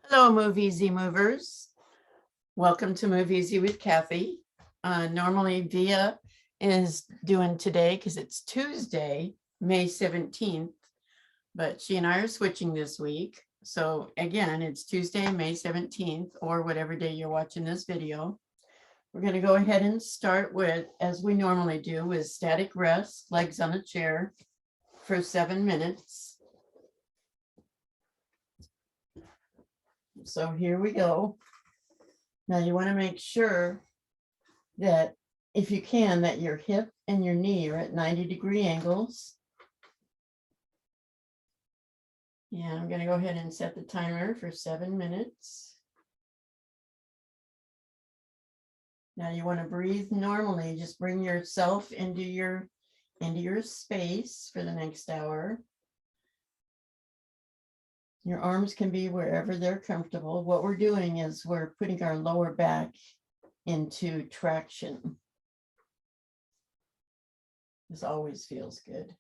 Hello, Moviesy movers. Welcome to Moviesy with Kathy. Normally, Via is doing today because it's Tuesday, May 17th, but she and I are switching this week. So again, it's Tuesday, May 17th, or whatever day you're watching this video. We're going to go ahead and start with, as we normally do, with static rest, legs on a chair for 7 minutes. So here we go. Now you want to make sure that if you can, that your hip and your knee are at 90-degree angles. Yeah, I'm going to go ahead and set the timer for 7 minutes. Now you want to breathe normally. Just bring yourself into your space for the next hour. Your arms can be wherever they're comfortable. What we're doing is we're putting our lower back into traction. This always feels good.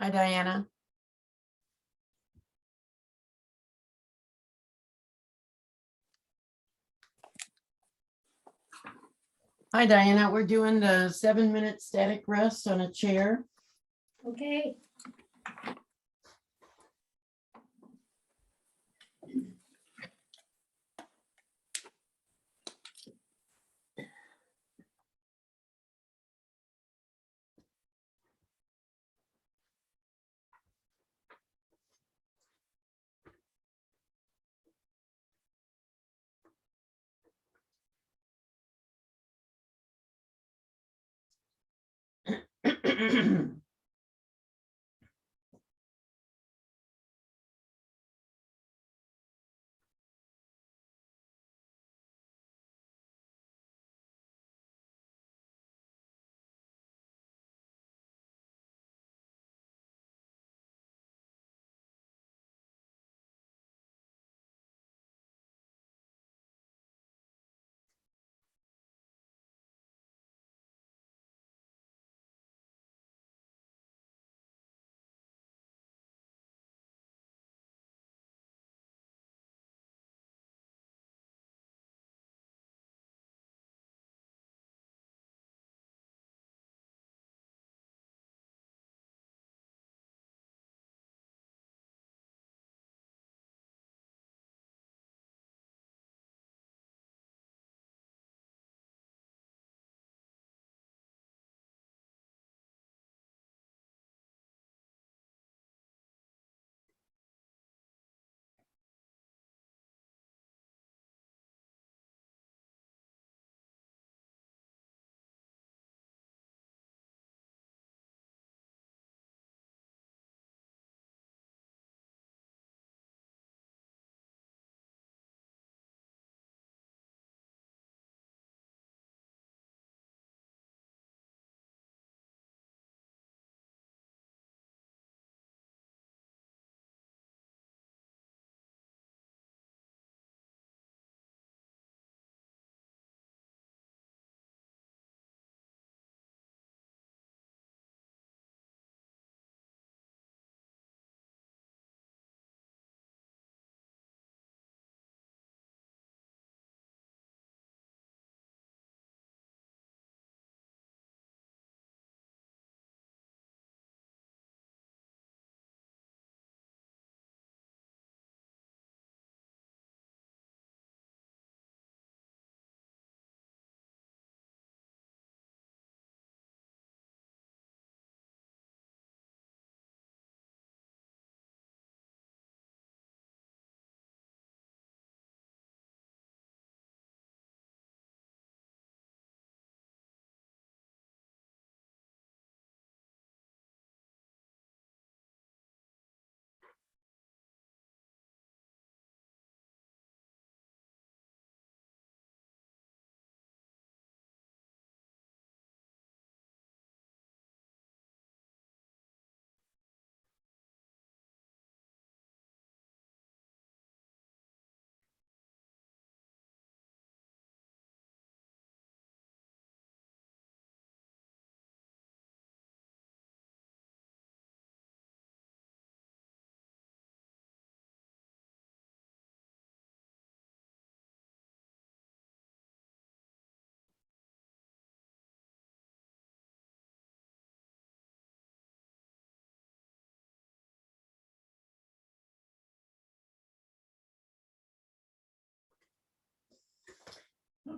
Hi, Diana. Hi, Diana. We're doing the 7-minute static rest on a chair. Okay.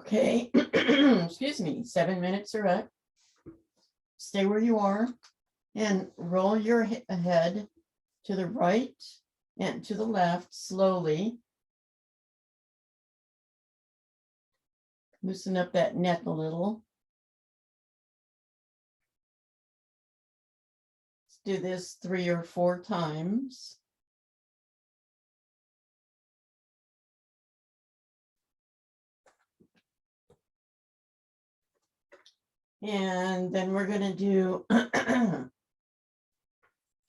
Okay, excuse me, 7 minutes are up. Stay where you are and roll your head to the right and to the left slowly. Loosen up that neck a little. Let's do this 3 or 4 times. And then we're going to do,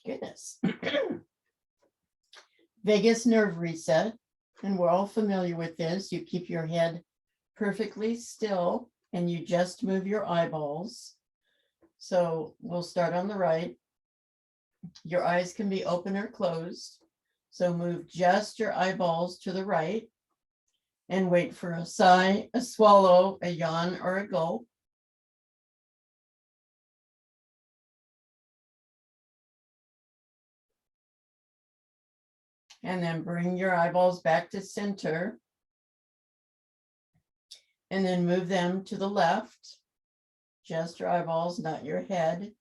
goodness, vagus nerve reset. And we're all familiar with this. You keep your head perfectly still and you just move your eyeballs. So we'll start on the right. Your eyes can be open or closed. So move just your eyeballs to the right and wait for a sigh, a swallow, a yawn, or a gulp. And then bring your eyeballs back to center. And then move them to the left. Just your eyeballs, not your head.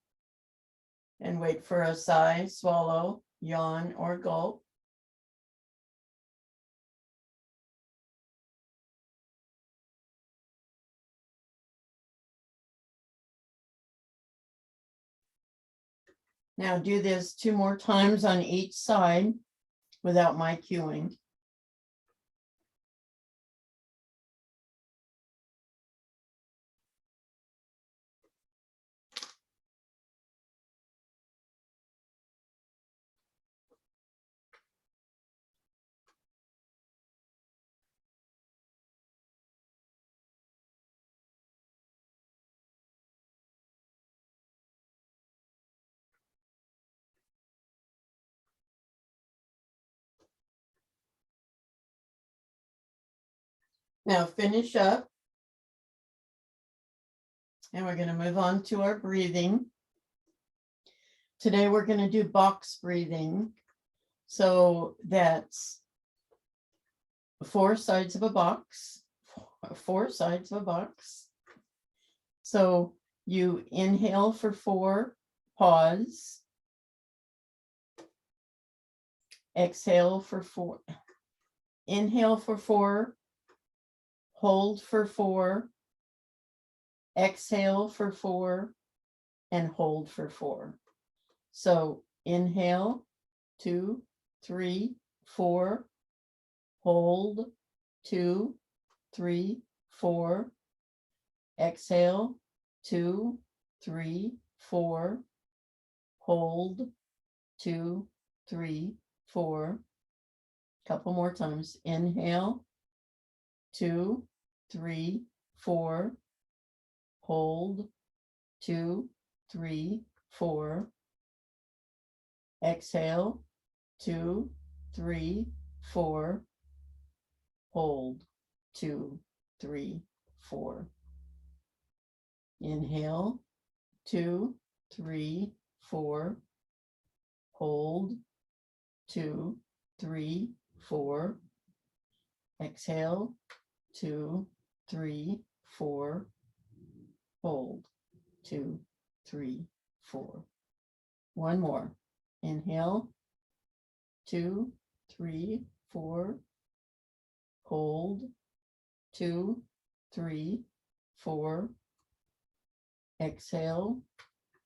And wait for a sigh, swallow, yawn, or gulp. Now do this 2 more times on each side without my cueing. Now finish up. And we're going to move on to our breathing. Today we're going to do box breathing. So that's 4 sides of a box, 4 sides of a box. So you inhale for 4, pause. Exhale for 4. Inhale for 4. Hold for 4. Exhale for 4. And hold for 4. So inhale, 2, 3, 4. Hold, 2, 3, 4. Exhale, 2, 3, 4. Hold, 2, 3, 4. Couple more times. Inhale, 2, 3, 4. Hold, 2, 3, 4. Exhale, 2, 3, 4. Hold, 2, 3, 4. Inhale, 2, 3, 4. Hold, 2, 3, 4. Exhale, 2, 3, 4. Hold, 2, 3, 4. One more. Inhale, 2, 3, 4. Hold, 2, 3, 4. Exhale,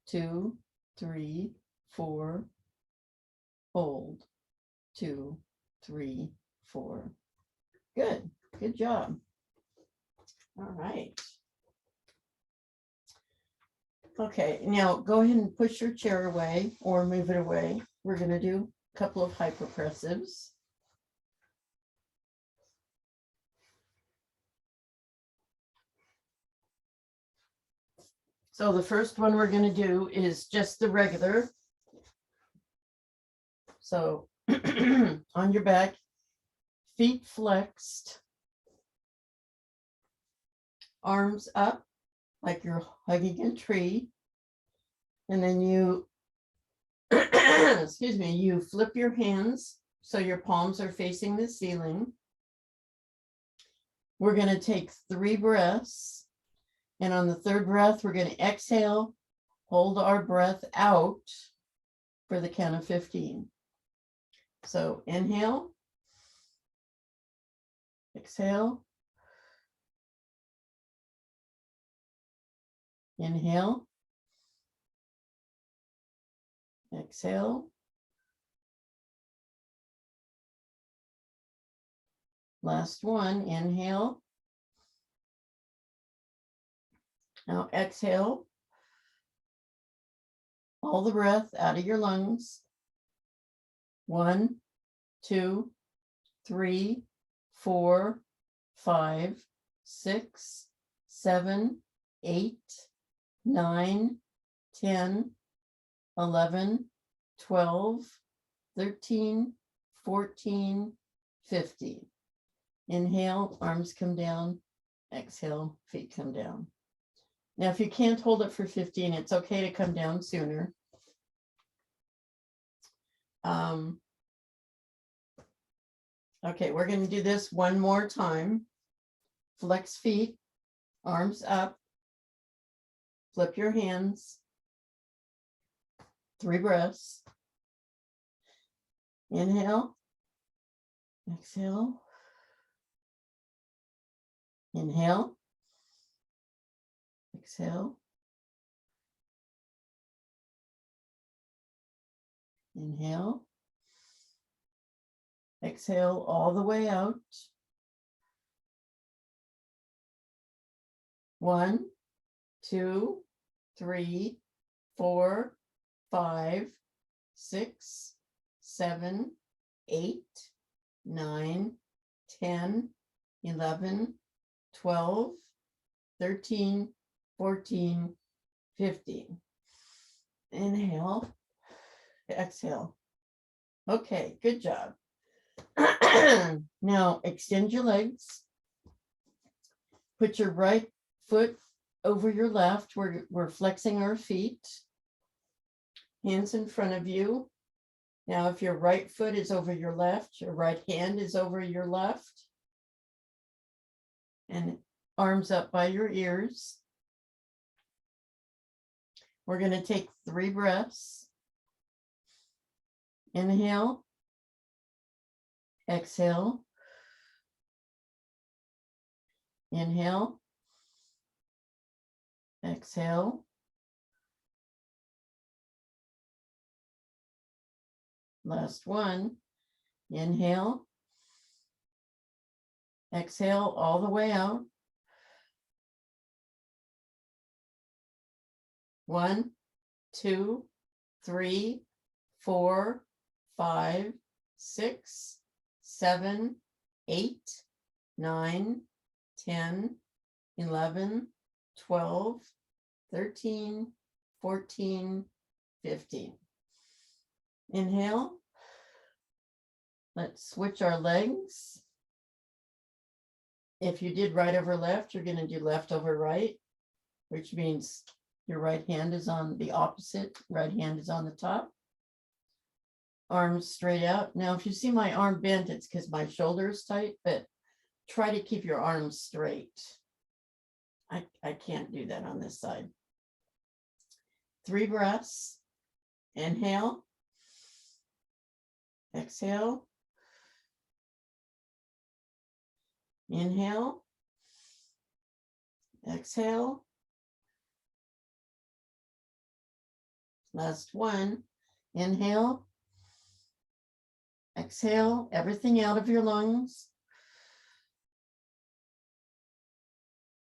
2, 3, 4. Hold, 2, 3, 4. Good. Good job. All right. Okay, now go ahead and push your chair away or move it away. We're going to do a couple of hypopressives. So the first one we're going to do is just the regular. So on your back, feet flexed, arms up like you're hugging a tree. And then you, excuse me, you flip your hands so your palms are facing the ceiling. We're going to take 3 breaths. And on the 3rd breath, we're going to exhale, hold our breath out for the count of 15. So inhale, exhale, inhale, exhale, last one, inhale. Now exhale all the breath out of your lungs. 1, 2, 3, 4, 5, 6, 7, 8, 9, 10, 11, 12, 13, 14, 15. Inhale, arms come down. Exhale, feet come down. Now, if you can't hold it for 15, it's okay to come down sooner. Okay, we're going to do this one more time. Flex feet, arms up, flip your hands, 3 breaths. Inhale, exhale, inhale, exhale, inhale, exhale all the way out. 1, 2, 3, 4, 5, 6, 7, 8, 9, 10, 11, 12, 13, 14, 15. Inhale, exhale. Okay, good job. Now extend your legs. Put your right foot over your left. We're flexing our feet. Hands in front of you. Now, if your right foot is over your left, your right hand is over your left. And arms up by your ears. We're going to take 3 breaths. Inhale. Exhale. Inhale. Exhale. Last one. Inhale. Exhale all the way out. 1, 2, 3, 4, 5, 6, 7, 8, 9, 10, 11, 12, 13, 14, 15. Inhale. Let's switch our legs. If you did right over left, you're going to do left over right, which means your right hand is on the opposite. Right hand is on the top. Arms straight out. Now, if you see my arm bent, it's because my shoulder is tight, but try to keep your arms straight. I can't do that on this side. 3 breaths. Inhale. Exhale. Inhale. Exhale. Last one. Inhale. Exhale everything out of your lungs.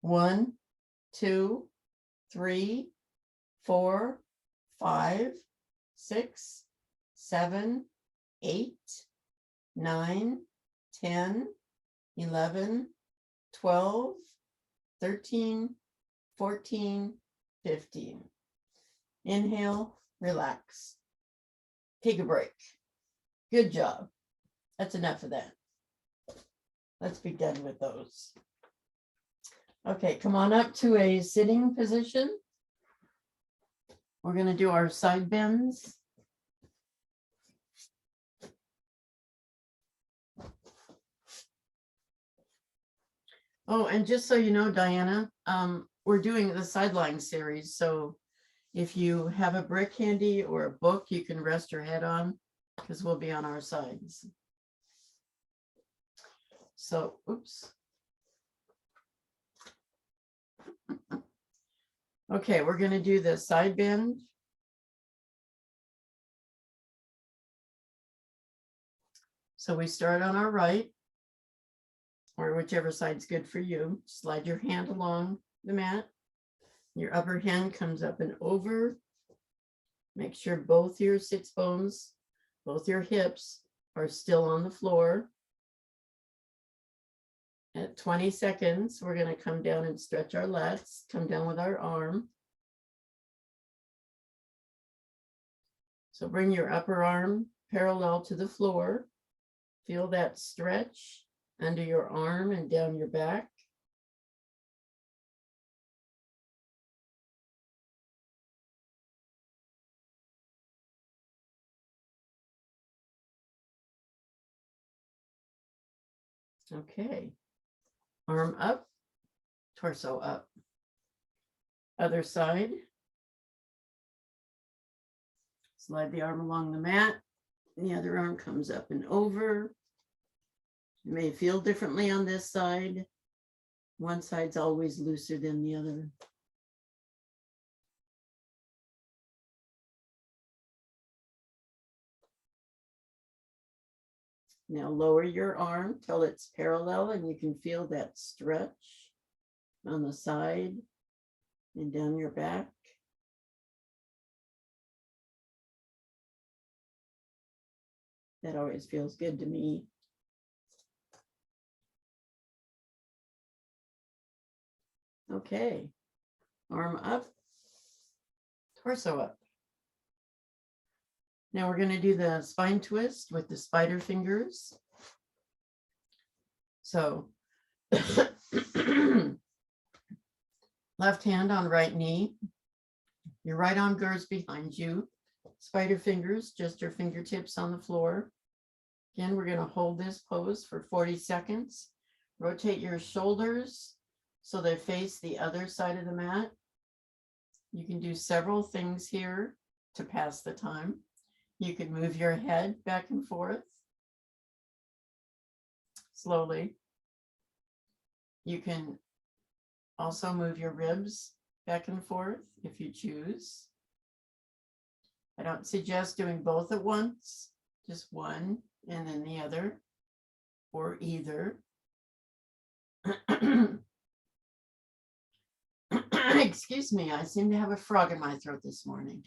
1, 2, 3, 4, 5, 6, 7, 8, 9, 10, 11, 12, 13, 14, 15. Inhale, relax. Take a break. Good job. That's enough of that. Let's be done with those. Okay, come on up to a sitting position. We're going to do our side bends. Oh, and just so you know, Diana, we're doing the sideline series. So if you have a brick handy or a book you can rest your head on, because we'll be on our sides. So, oops. Okay, we're going to do the side bend. So we start on our right, or whichever side's good for you. Slide your hand along the mat. Your upper hand comes up and over. Make sure both your sits bones, both your hips are still on the floor. At 20 seconds, we're going to come down and stretch our lats, come down with our arm. So bring your upper arm parallel to the floor. Feel that stretch under your arm and down your back. Okay. Arm up, torso up. Other side. Slide the arm along the mat. The other arm comes up and over. You may feel differently on this side. One side's always looser than the other. Now lower your arm till it's parallel and you can feel that stretch on the side and down your back. That always feels good to me. Okay, arm up, torso up. Now we're going to do the spine twist with the spider fingers. So left hand on right knee. Your right arm goes behind you. Spider fingers, just your fingertips on the floor. Again, we're going to hold this pose for 40 seconds. Rotate your shoulders so they face the other side of the mat. You can do several things here to pass the time. You can move your head back and forth slowly. You can also move your ribs back and forth if you choose. I don't suggest doing both at once, just one and then the other, or either. Excuse me, I seem to have a frog in my throat this morning.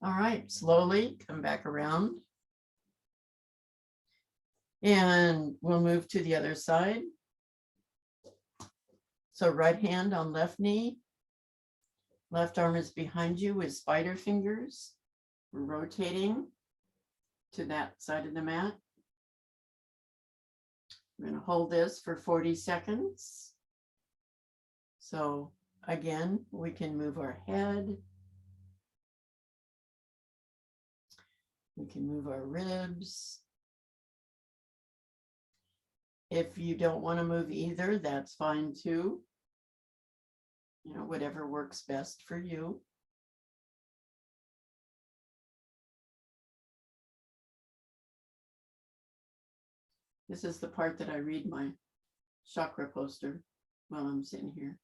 All right, slowly come back around. And we'll move to the other side. So right hand on left knee. Left arm is behind you with spider fingers. We're rotating to that side of the mat. We're going to hold this for 40 seconds. So again, we can move our head. We can move our ribs. If you don't want to move either, that's fine too. You know, whatever works best for you. This is the part that I read my chakra poster while I'm sitting here.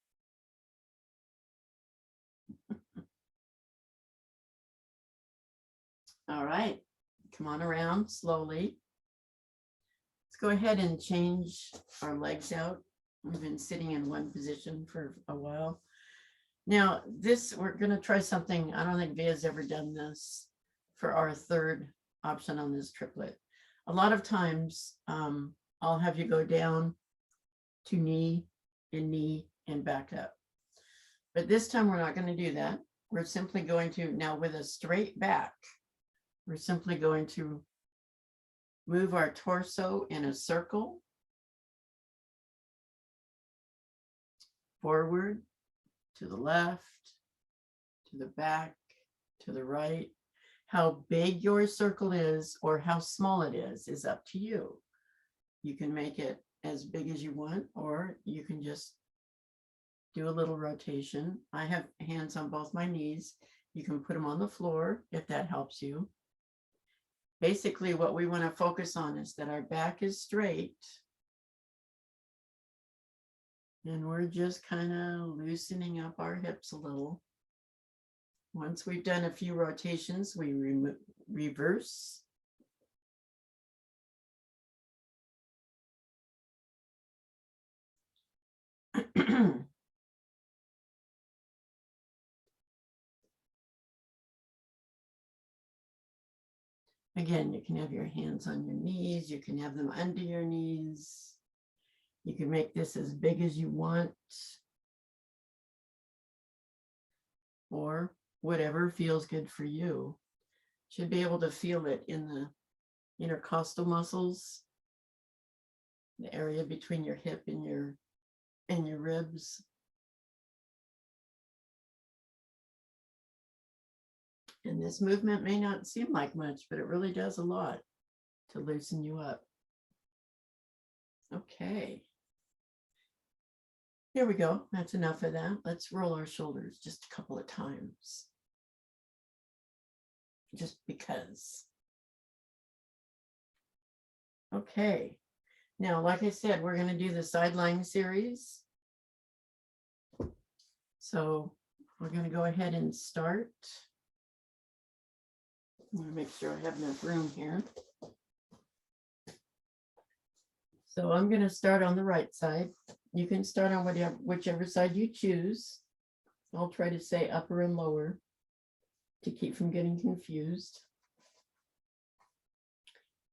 All right, come on around slowly. Let's go ahead and change our legs out. We've been sitting in one position for a while. Now this, we're going to try something. I don't think Via's ever done this for our third option on this triplet. A lot of times I'll have you go down to knee and back up. But this time we're not going to do that. We're simply going to, now with a straight back, we're simply going to move our torso in a circle, forward, to the left, to the back, to the right. How big your circle is or how small it is up to you. You can make it as big as you want, or you can just do a little rotation. I have hands on both my knees. You can put them on the floor if that helps you. Basically, what we want to focus on is that our back is straight. And we're just kind of loosening up our hips a little. Once we've done a few rotations, we reverse. Again, you can have your hands on your knees. You can have them under your knees. You can make this as big as you want, or whatever feels good for you. Should be able to feel it in the intercostal muscles, the area between your hip and your ribs. And this movement may not seem like much, but it really does a lot to loosen you up. Okay. Here we go. That's enough of that. Let's roll our shoulders just a couple of times. Just because. Okay. Now, like I said, we're going to do the sideline series. So we're going to go ahead and start. I'm going to make sure I have enough room here. So I'm going to start on the right side. You can start on whichever side you choose. I'll try to say upper and lower to keep from getting confused.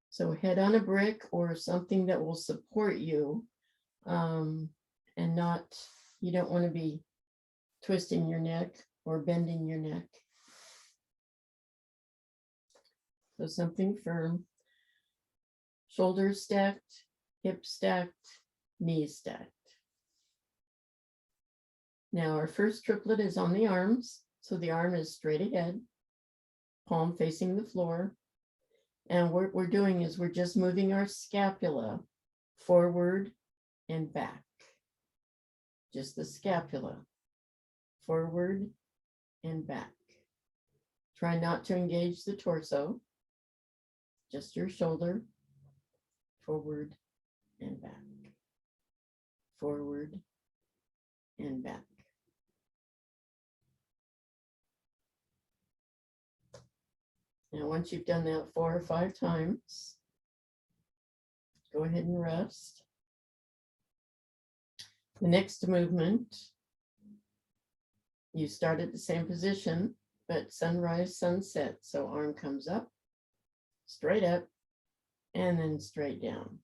So head on a brick or something that will support you, and not, you don't want to be twisting your neck or bending your neck. So something firm, shoulders stacked, hips stacked, knees stacked. Now our first triplet is on the arms. So the arm is straight ahead, palm facing the floor. And what we're doing is we're just moving our scapula forward and back. Just the scapula, forward and back. Try not to engage the torso, just your shoulder, forward and back, forward and back. Now, once you've done that 4 or 5 times, go ahead and rest. The next movement, you start at the same position, but sunrise, sunset. So arm comes up, straight up, and then straight down.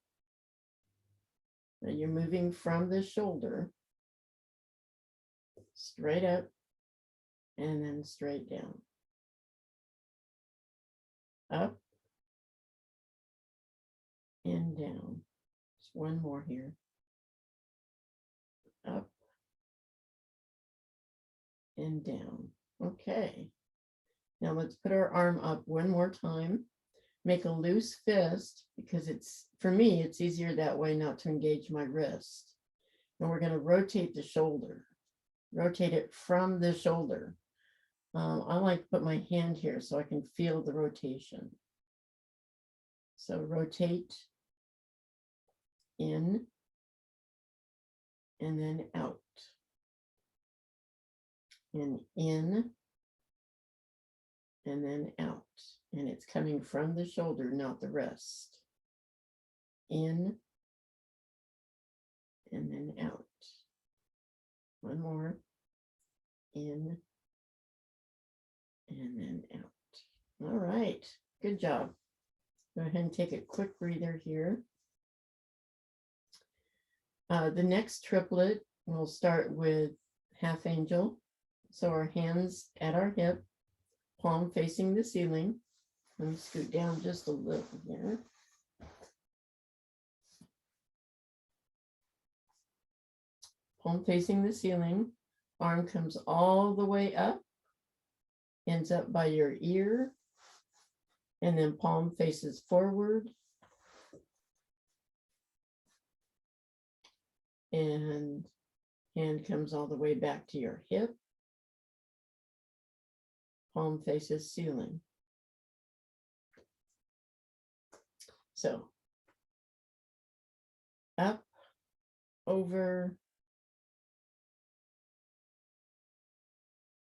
Now you're moving from the shoulder, straight up, and then straight down. Up and down. Just one more here. Up and down. Okay. Now let's put our arm up one more time. Make a loose fist because for me, it's easier that way not to engage my wrist. And we're going to rotate the shoulder. Rotate it from the shoulder. I like to put my hand here so I can feel the rotation. So rotate in and then out. And in and then out. And it's coming from the shoulder, not the wrist. In and then out. One more. In and then out. All right, good job. Go ahead and take a quick breather here. The next triplet, we'll start with half angel. So our hands at our hip, palm facing the ceiling. Let me scoot down just a little here. Palm facing the ceiling, arm comes all the way up, ends up by your ear, and then palm faces forward And hand comes all the way back to your hip. Palm faces ceiling. So up, over,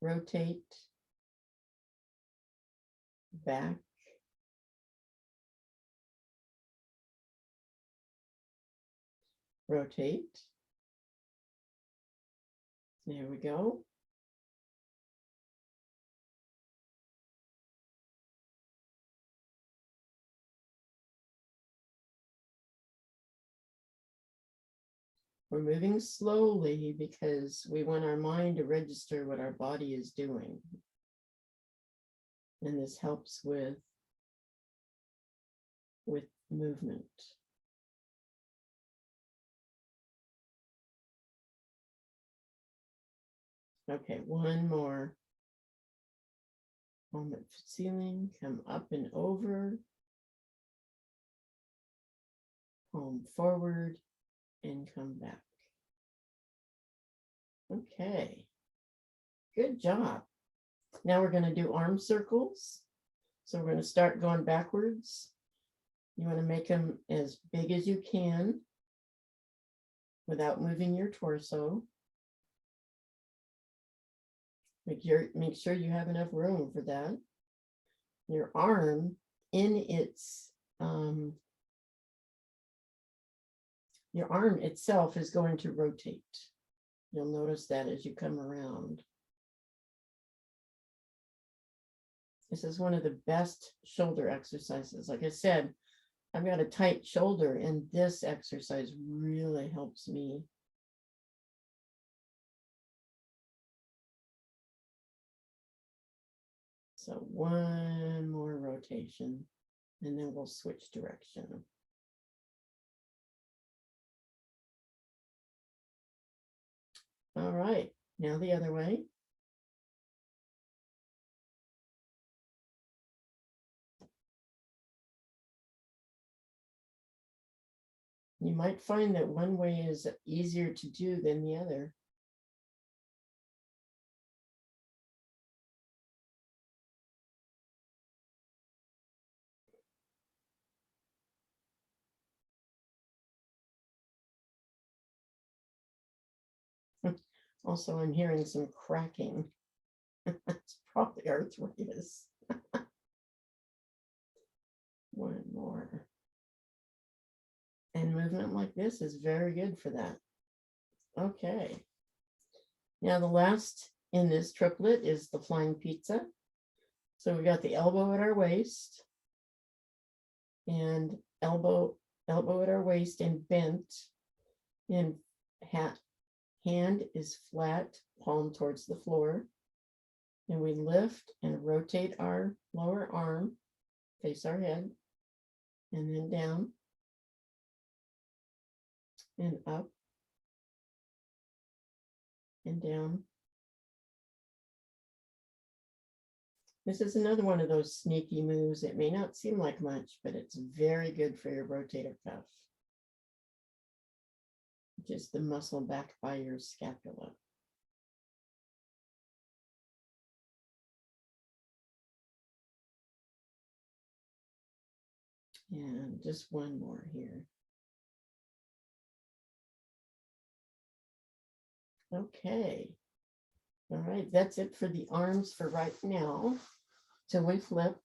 rotate, back, rotate. There we go. We're moving slowly because we want our mind to register what our body is doing. And this helps with movement. Okay, one more. Palm at ceiling, come up and over. Palm forward and come back. Okay, good job. Now we're going to do arm circles. So we're going to start going backwards. You want to make them as big as you can without moving your torso. Make sure you have enough room for that. Your arm in its your arm itself is going to rotate. You'll notice that as you come around. This is one of the best shoulder exercises. Like I said, I've got a tight shoulder, and this exercise really helps me. So one more rotation, and then we'll switch direction. All right, now the other way. You might find that one way is easier to do than the other. Also, I'm hearing some cracking. It's probably arthritis. One more. And movement like this is very good for that. Okay. Now the last in this triplet is the flying pizza. So we got the elbow at our waist and elbow at our waist and bent, and hand is flat, palm towards the floor. And we lift and rotate our lower arm, face our head, and then down and up and down. This is another one of those sneaky moves. It may not seem like much, but it's very good for your rotator cuff, which is the muscle back by your scapula. And just one more here. Okay. All right, that's it for the arms for right now, till we flip.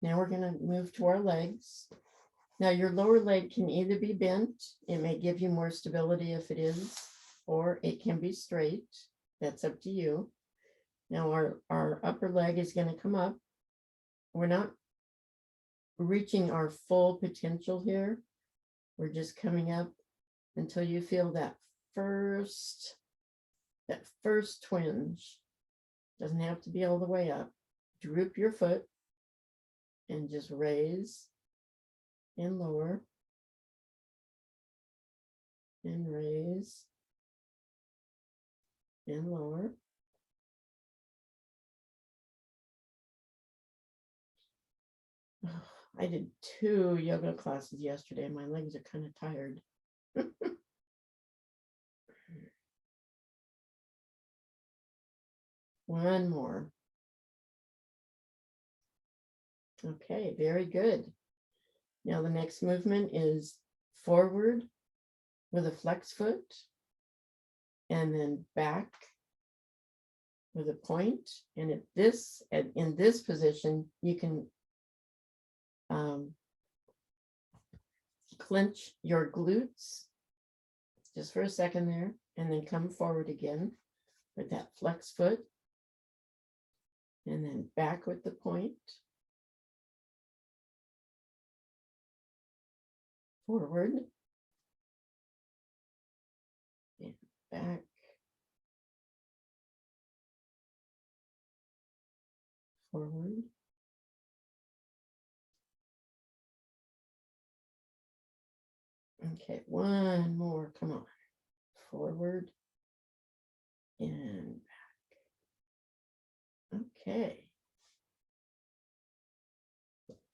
Now we're going to move to our legs. Now your lower leg can either be bent, it may give you more stability if it is, or it can be straight. That's up to you. Now our upper leg is going to come up. We're not reaching our full potential here. We're just coming up until you feel that first twinge. Doesn't have to be all the way up. Droop your foot and just raise and lower and raise and lower. I did 2 yoga classes yesterday. My legs are kind of tired. One more. Okay, very good. Now the next movement is forward with a flex foot, and then back with a point. And in this position, you can clench your glutes just for a second there, and then come forward again with that flex foot, and then back with the point, forward, and back, forward, okay, one more, come on, forward and back. Okay.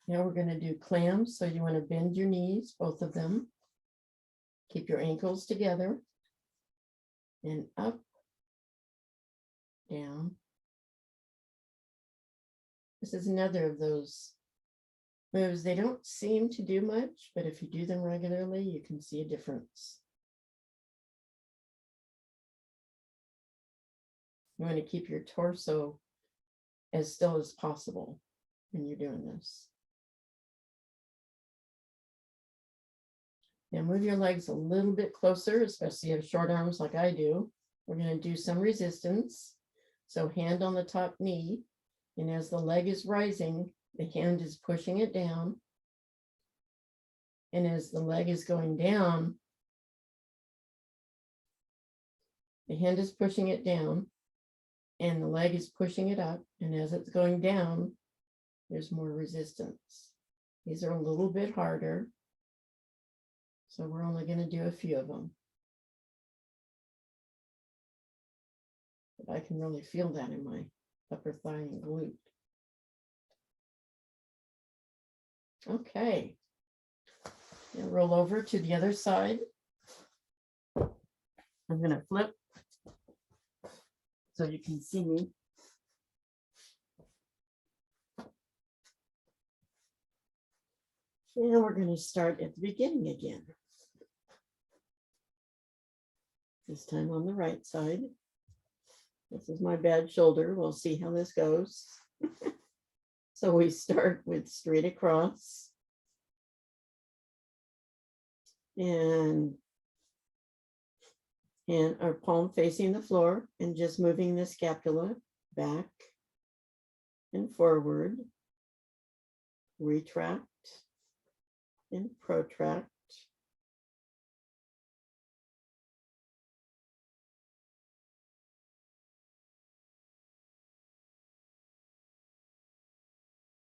Now we're going to do clams. So you want to bend your knees, both of them. Keep your ankles together. And up, down. This is another of those moves. They don't seem to do much, but if you do them regularly, you can see a difference. You want to keep your torso as still as possible when you're doing this. Now move your legs a little bit closer, especially if you have short arms like I do. We're going to do some resistance. So hand on the top knee, and as the leg is rising, the hand is pushing it down. And as the leg is going down, the hand is pushing it down, and the leg is pushing it up. And as it's going down, there's more resistance. These are a little bit harder, so we're only going to do a few of them. But I can really feel that in my upper thigh and glute. Okay. Now roll over to the other side. I'm going to flip so you can see me. And we're going to start at the beginning again. This time on the right side. This is my bad shoulder. We'll see how this goes. So we start with straight across. And our palm facing the floor, and just moving the scapula back and forward. Retract and protract.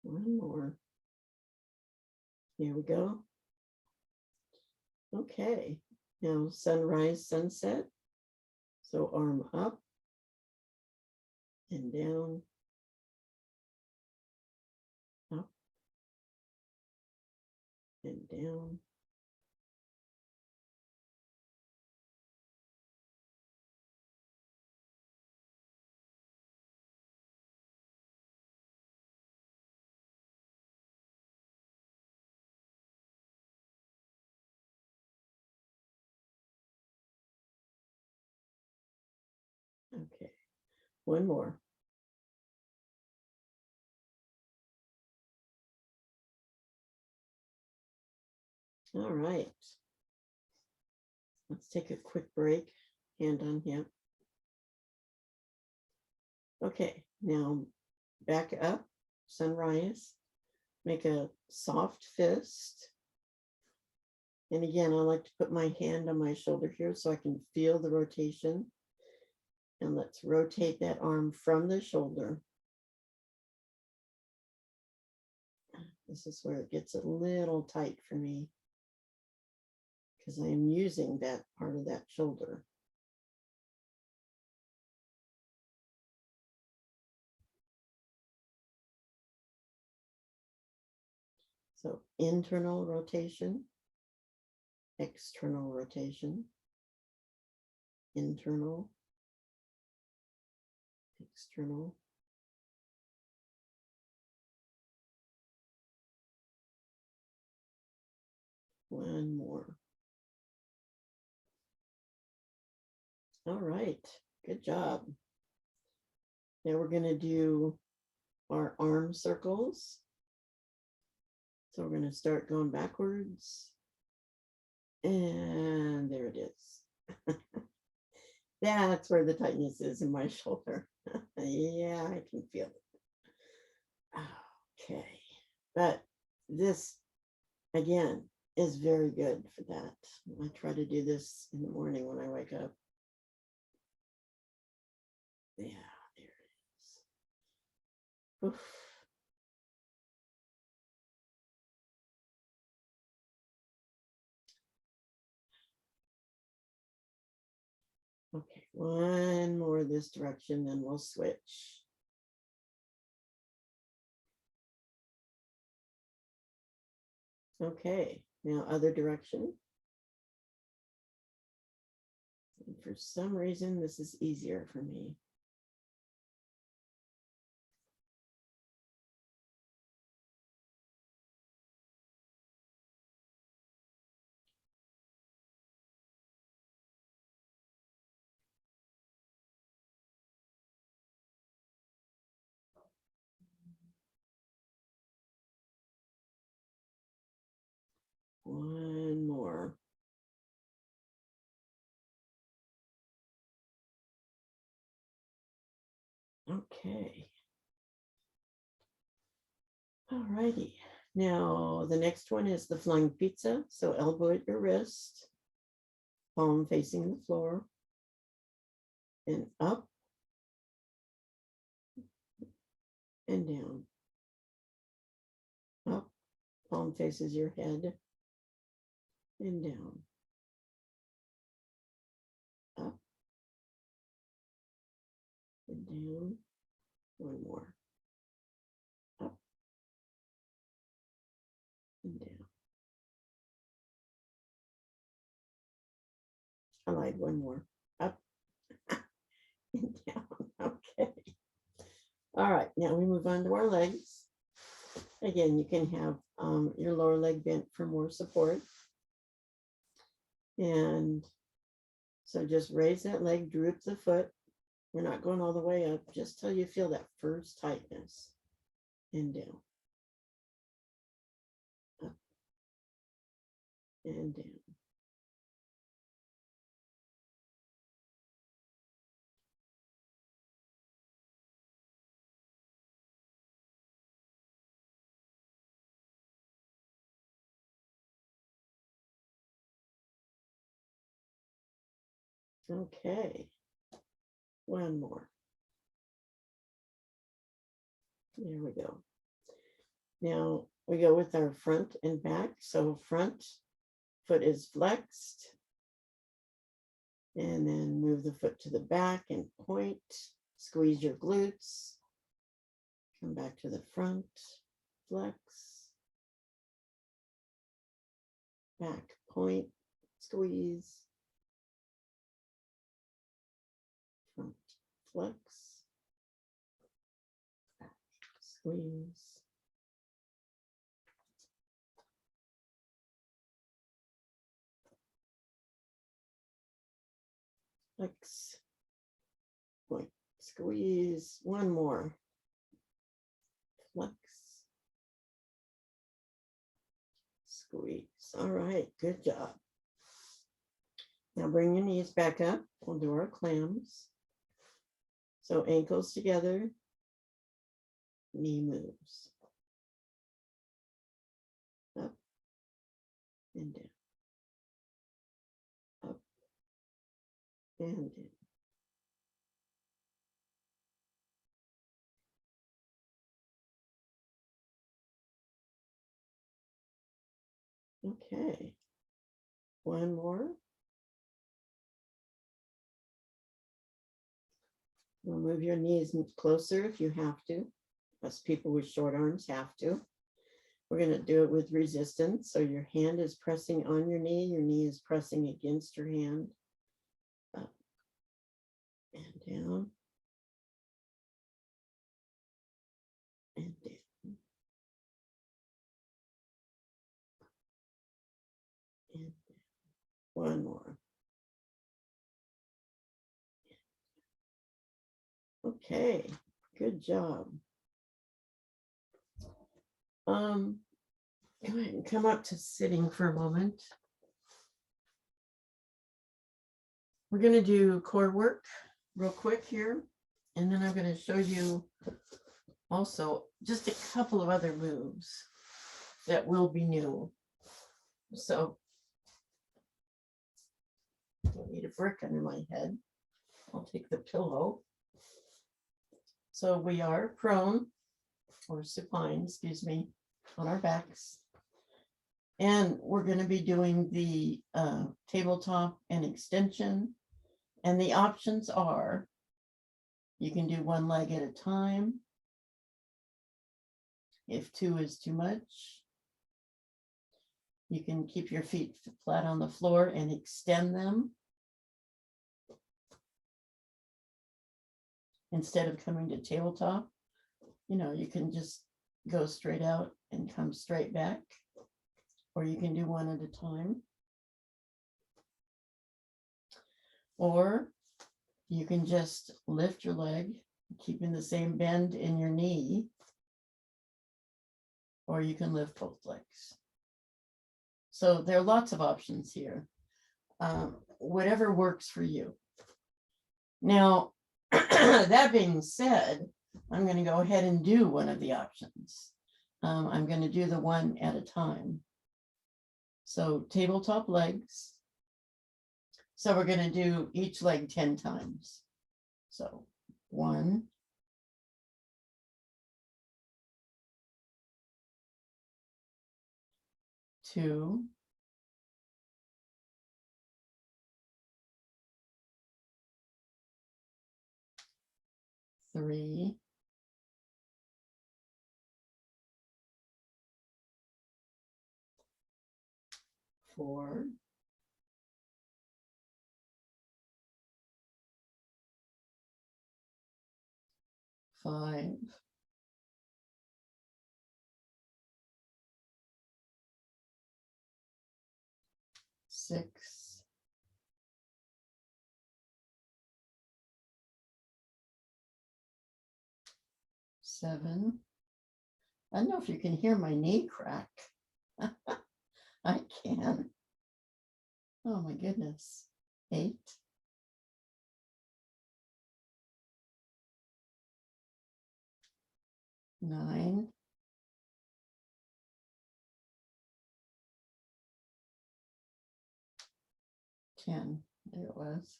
One more. Here we go. Okay, now sunrise, sunset. So arm up and down, up and down. Okay, one more. All right. Let's take a quick break. Hand on hip. Okay, now back up, sunrise. Make a soft fist. And again, I like to put my hand on my shoulder here so I can feel the rotation. And let's rotate that arm from the shoulder. This is where it gets a little tight for me, because I am using that part of that shoulder. So internal rotation, external rotation, internal, external. One more. All right, good job. Now we're going to do our arm circles. So we're going to start going backwards. And there it is. That's where the tightness is in my shoulder. Yeah, I can feel it. Okay. But this, again, is very good for that. I try to do this in the morning when I wake up. Yeah, there it is. Oof. Okay, one more this direction, then we'll switch. Okay, now other direction. And for some reason, this is easier for me. One more. Okay. All righty. Now the next one is the flying pizza. So elbow at your wrist, palm facing the floor, and up and down. Up, palm faces your head, and down. Up and down. One more. Up and down. I lied, one more. Up and down. Okay. All right, now we move on to our legs. Again, you can have your lower leg bent for more support. And so just raise that leg, droop the foot. We're not going all the way up, just till you feel that first tightness. And down. Up and down. Okay. One more. There we go. Now we go with our front and back. So front foot is flexed. And then move the foot to the back and point. Squeeze your glutes. Come back to the front. Flex. Back, point, squeeze. Front, flex. Back, squeeze. Flex, point, squeeze. One more. Flex, squeeze. All right, good job. Now bring your knees back up. We'll do our clams. So ankles together, knee moves. Up and down. Up and down. Okay, one more. We'll move your knees closer if you have to. Us people with short arms have to. We're going to do it with resistance. So your hand is pressing on your knee is pressing against your hand. Up and down. One more. Okay, good job. Go ahead and come up to sitting for a moment. We're going to do core work real quick here, and then I'm going to show you also just a couple of other moves that will be new. So I don't need a brick under my head. I'll take the pillow. So we are prone, or supine, excuse me, on our backs. And we're going to be doing the tabletop and extension. And the options are, you can do one leg at a time. If two is too much, you can keep your feet flat on the floor and extend them. Instead of coming to tabletop, you can just go straight out and come straight back, or you can do one at a time. Or you can just lift your leg, keeping the same bend in your knee, or you can lift both legs. So there are lots of options here. Whatever works for you. Now, that being said, I'm going to go ahead and do one of the options. I'm going to do the one at a time. So tabletop legs. So we're going to do each leg 10 times. So 1, 2, 3, 4, 5, 6, 7. I don't know if you can hear my knee crack. I can. Oh my goodness. 8, 9, 10. There it was.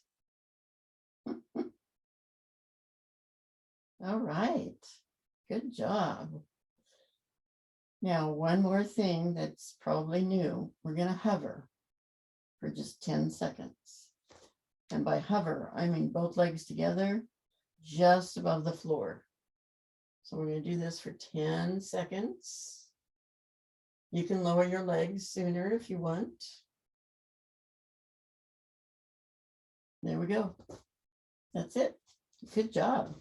All right. Good job. Now, one more thing that's probably new. We're going to hover for just 10 seconds. And by hover, I mean both legs together, just above the floor. So we're going to do this for 10 seconds. You can lower your legs sooner if you want. There we go. That's it. Good job.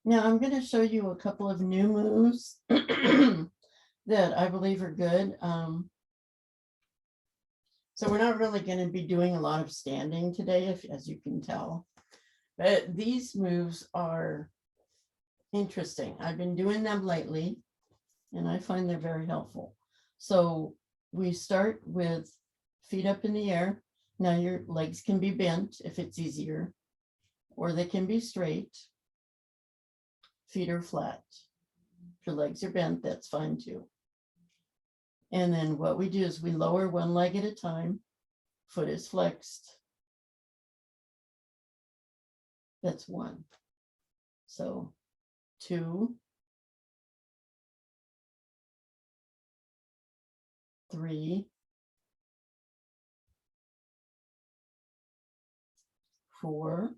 Now I'm going to show you a couple of new moves that I believe are good. So we're not really going to be doing a lot of standing today, as you can tell. But these moves are interesting. I've been doing them lately, and I find they're very helpful. So we start with feet up in the air. Now your legs can be bent if it's easier, or they can be straight. Feet are flat. If your legs are bent, that's fine too. And then what we do is we lower one leg at a time. Foot is flexed. That's 1. So 2, 3, 4,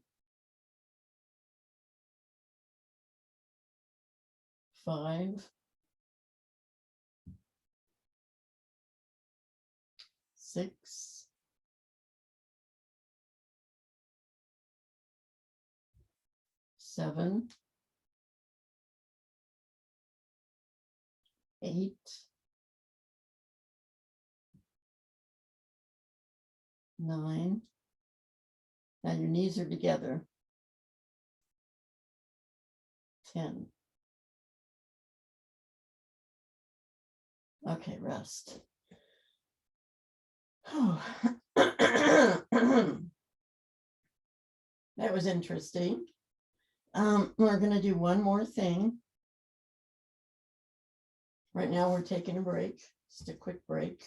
5, 6, 7, 8, 9. Now your knees are together. 10. Okay, rest. Oh. That was interesting. We're going to do one more thing. Right now we're taking a break, just a quick break.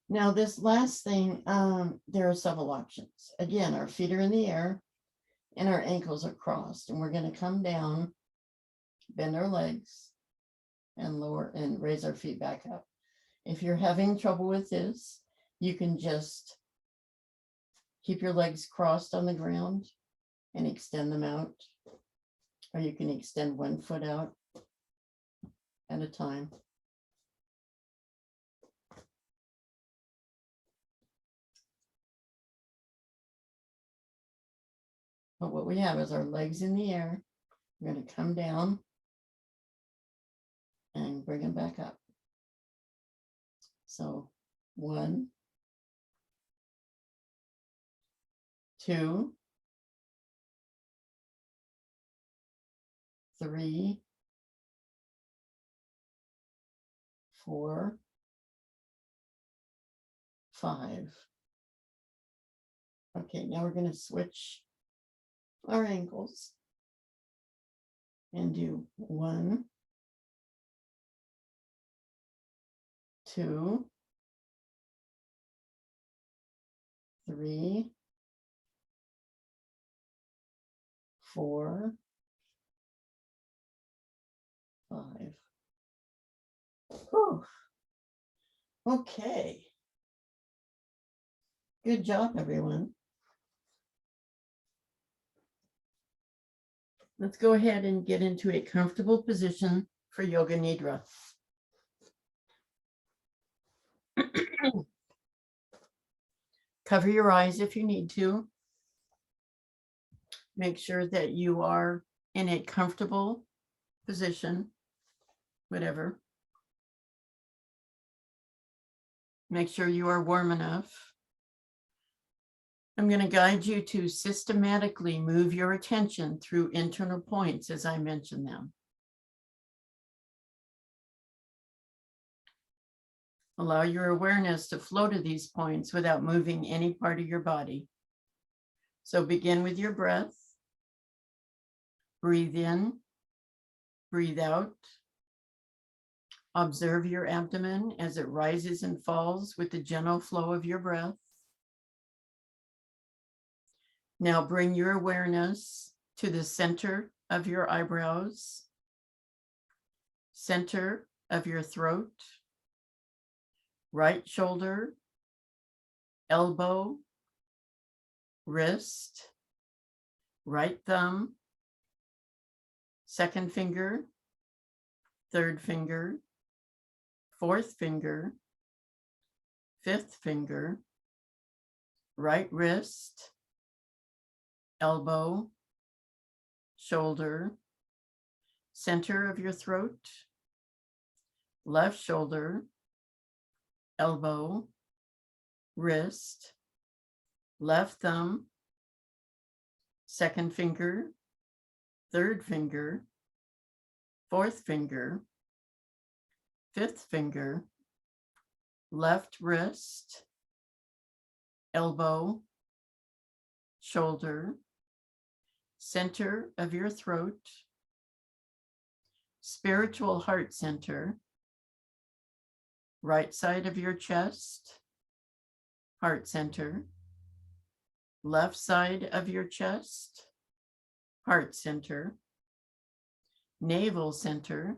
Now this last thing, there are several options. Again, our feet are in the air and our ankles are crossed, and we're going to come down, bend our legs, and lower and raise our feet back up. If you're having trouble with this, you can just keep your legs crossed on the ground and extend them out, or you can extend one foot out at a time. But what we have is our legs in the air. We're going to come down and bring them back up. So 1, 2, 3, 4, 5. Okay, now we're going to switch our ankles and do 1, 2, 3, 4, 5. Whew. Okay. Good job, everyone. Let's go ahead and get into a comfortable position for Yoga Nidra. Cover your eyes if you need to. Make sure that you are in a comfortable position, whatever. Make sure you are warm enough. I'm going to guide you to systematically move your attention through internal points as I mention them. Allow your awareness to flow to these points without moving any part of your body. So begin with your breath. Breathe in, breathe out. Observe your abdomen as it rises and falls with the gentle flow of your breath. Now bring your awareness to the center of your eyebrows, center of your throat, right shoulder, elbow, wrist, right thumb, second finger, third finger, fourth finger, fifth finger, right wrist, elbow, shoulder, center of your throat, left shoulder, elbow, wrist, left thumb, second finger, third finger, fourth finger, fifth finger, left wrist, elbow, shoulder, center of your throat, spiritual heart center, right side of your chest, heart center, left side of your chest, heart center, navel center,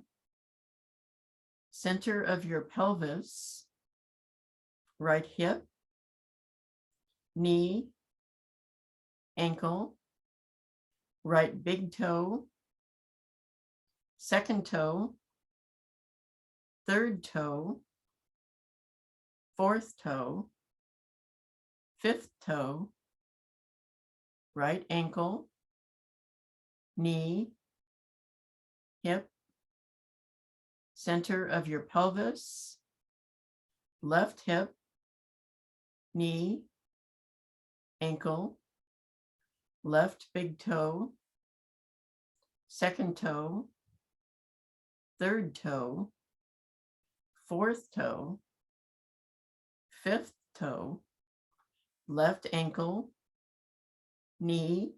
center of your pelvis, right hip, knee, ankle, right big toe, second toe, third toe, fourth toe, fifth toe, right ankle, knee, hip, center of your pelvis, left hip, knee, ankle, left big toe, second toe, third toe, fourth toe, fifth toe, left ankle, knee,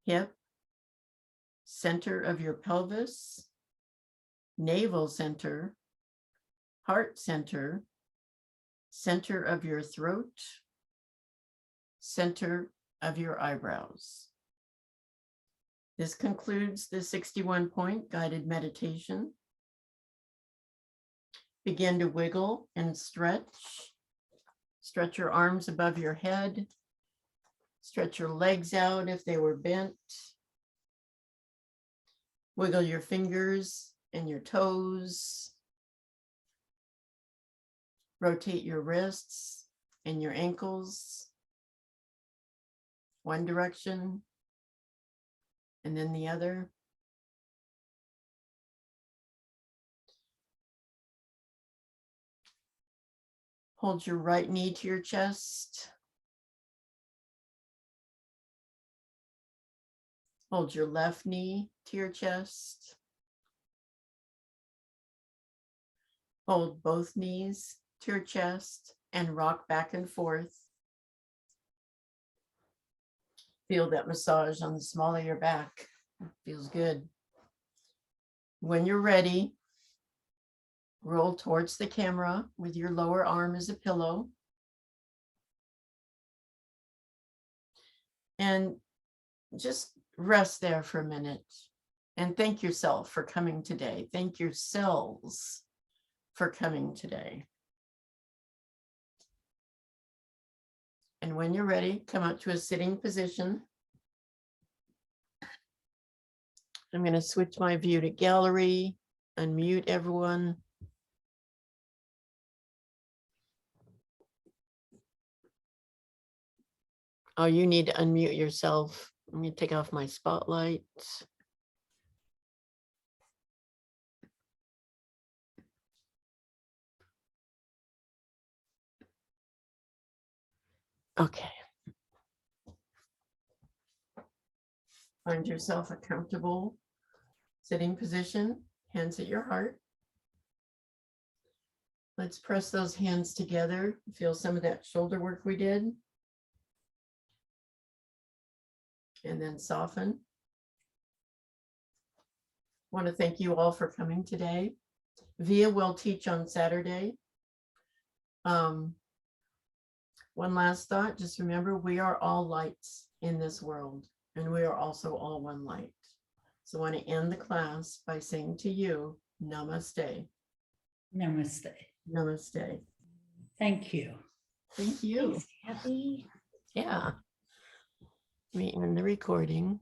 hip, center of your pelvis, navel center, heart center, center of your throat, center of your eyebrows. This concludes the 61-point guided meditation. Begin to wiggle and stretch. Stretch your arms above your head. Stretch your legs out if they were bent. Wiggle your fingers and your toes. Rotate your wrists and your ankles. One direction and then the other. Hold your right knee to your chest. Hold your left knee to your chest. Hold both knees to your chest and rock back and forth. Feel that massage on the small of your back. Feels good. When you're ready, roll towards the camera with your lower arm as a pillow. And just rest there for a minute and thank yourself for coming today. Thank yourselves for coming today. And when you're ready, come up to a sitting position. I'm going to switch my view to gallery, unmute everyone. Oh, you need to unmute yourself. I'm going to take off my spotlight. Okay. Find yourself a comfortable sitting position, hands at your heart. Let's press those hands together. Feel some of that shoulder work we did. And then soften. I want to thank you all for coming today. Via will teach on Saturday. One last thought, just remember we are all lights in this world and we are also all one light. So I want to end the class by saying to you, namaste. Namaste. Namaste. Thank you. Thank you. Thanks, Kathy. Yeah. Let me end the recording.